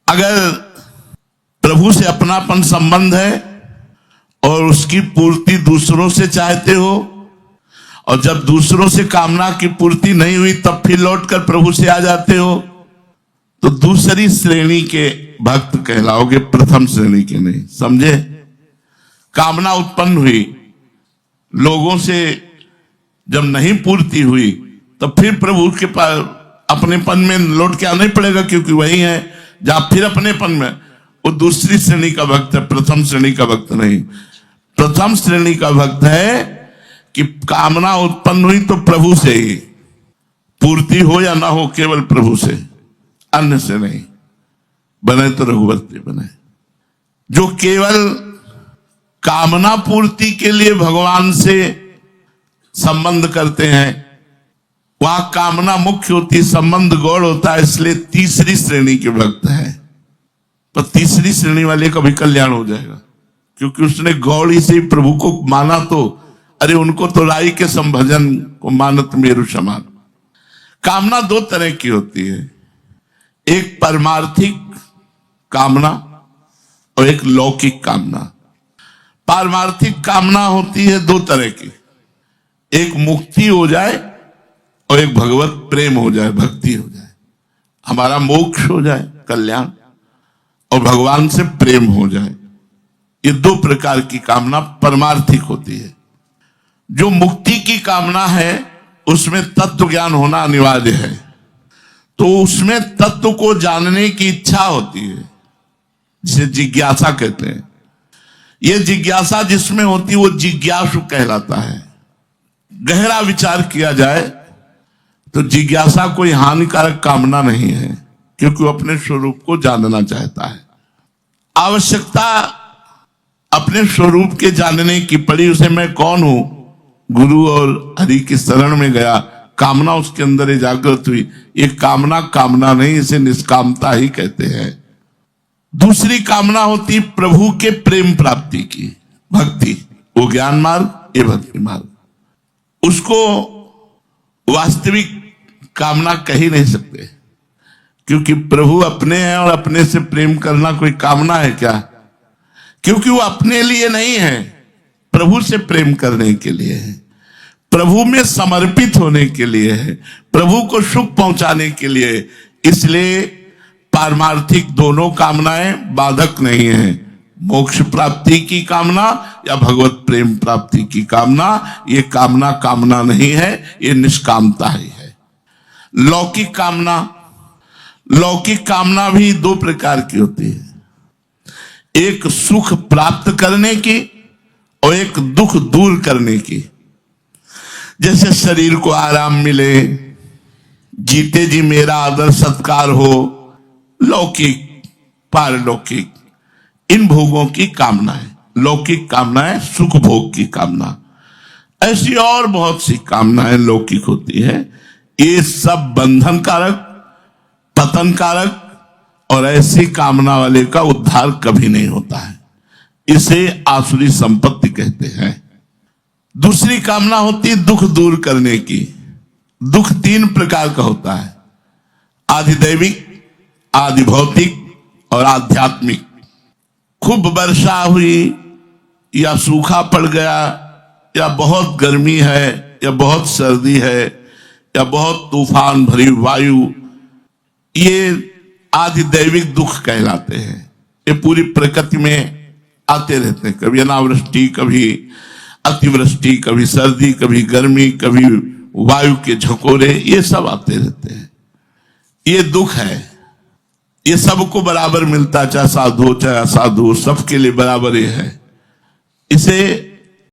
अगर प्रभु से अपनापन संबंध है और उसकी पूर्ति दूसरों से चाहते हो, और जब दूसरों से कामना की पूर्ति नहीं हुई तब फिर लौटकर प्रभु से आ जाते हो, तो दूसरी श्रेणी के भक्त कहलाओगे, प्रथम श्रेणी के नहीं। समझे? कामना उत्पन्न हुई, लोगों से जब नहीं पूर्ति हुई तो फिर प्रभु के पास अपनेपन में लौट के आना ही पड़ेगा, क्योंकि वही है जहां फिर अपनेपन में। वो दूसरी श्रेणी का भक्त है, प्रथम श्रेणी का भक्त नहीं। प्रथम श्रेणी का भक्त है कि कामना उत्पन्न हुई तो प्रभु से ही पूर्ति हो या ना हो, केवल प्रभु से, अन्य से नहीं। बने तो रघुवंशी बने। जो केवल कामना पूर्ति के लिए भगवान से संबंध करते हैं, वहां कामना मुख्य होती, संबंध गौड़ होता है, इसलिए तीसरी श्रेणी के भक्त है। तो तीसरी श्रेणी वाले का भी कल्याण हो जाएगा, क्योंकि उसने गौड़ी से प्रभु को माना। तो अरे उनको तो राई के संभजन को मानत मेरु समान। कामना दो तरह की होती है, एक परमार्थिक कामना और एक लौकिक कामना। पारमार्थिक कामना होती है दो तरह की, एक मुक्ति हो जाए और एक भगवत प्रेम हो जाए, भक्ति हो जाए, हमारा मोक्ष हो जाए, कल्याण, और भगवान से प्रेम हो जाए। ये दो प्रकार की कामना परमार्थिक होती है। जो मुक्ति की कामना है उसमें तत्व ज्ञान होना अनिवार्य है, तो उसमें तत्व को जानने की इच्छा होती है, जिसे जिज्ञासा कहते हैं। ये जिज्ञासा जिसमें होती है वो जिज्ञासु कहलाता है। गहरा विचार किया जाए तो जिज्ञासा कोई हानिकारक कामना नहीं है, क्योंकि वो अपने स्वरूप को जानना चाहता है। आवश्यकता अपने स्वरूप के जानने की पड़ी, उसे मैं कौन हूं, गुरु और हरि की शरण में गया, कामना उसके अंदर जागृत हुई। ये कामना कामना नहीं, इसे निष्कामता ही कहते हैं। दूसरी कामना होती प्रभु के प्रेम प्राप्ति की, भक्ति, वो ज्ञान मार्ग, ये भक्ति मार्ग। उसको वास्तविक कामना कह ही नहीं सकते, क्योंकि प्रभु अपने हैं और अपने से प्रेम करना कोई कामना है क्या? क्योंकि वो अपने लिए नहीं है, प्रभु से प्रेम करने के लिए है, प्रभु में समर्पित होने के लिए है, प्रभु को सुख पहुंचाने के लिए। इसलिए पारमार्थिक दोनों कामनाएं बाधक नहीं है। मोक्ष प्राप्ति की कामना या भगवत प्रेम प्राप्ति की कामना, ये कामना कामना नहीं है, ये निष्कामता ही है। लौकिक कामना, लौकिक कामना भी दो प्रकार की होती है, एक सुख प्राप्त करने की और एक दुख दूर करने की। जैसे शरीर को आराम मिले, जीते जी मेरा आदर सत्कार हो, लौकिक पारलौकिक, इन भोगों की कामना है। लौकिक कामना है सुख भोग की कामना। ऐसी और बहुत सी कामनाएं लौकिक होती है। ये सब बंधन कारक, पतन कारक, और ऐसी कामना वाले का उद्धार कभी नहीं होता है। इसे आसुरी संपत्ति कहते हैं। दूसरी कामना होती दुख दूर करने की। दुख तीन प्रकार का होता है, आधिदैविक, आदि भौतिक और आध्यात्मिक। खूब वर्षा हुई या सूखा पड़ गया, या बहुत गर्मी है, या बहुत सर्दी है, या बहुत तूफान भरी वायु, ये आधिदैविक दुख कहलाते हैं। ये पूरी प्रकृति में आते रहते हैं, कभी अनावृष्टि, कभी अतिवृष्टि, कभी सर्दी, कभी गर्मी, कभी वायु के झकोरे, ये सब आते रहते हैं। ये दुख है, ये सबको बराबर मिलता, चाहे साधु चाहे असाधु, सबके लिए बराबर ही है। इसे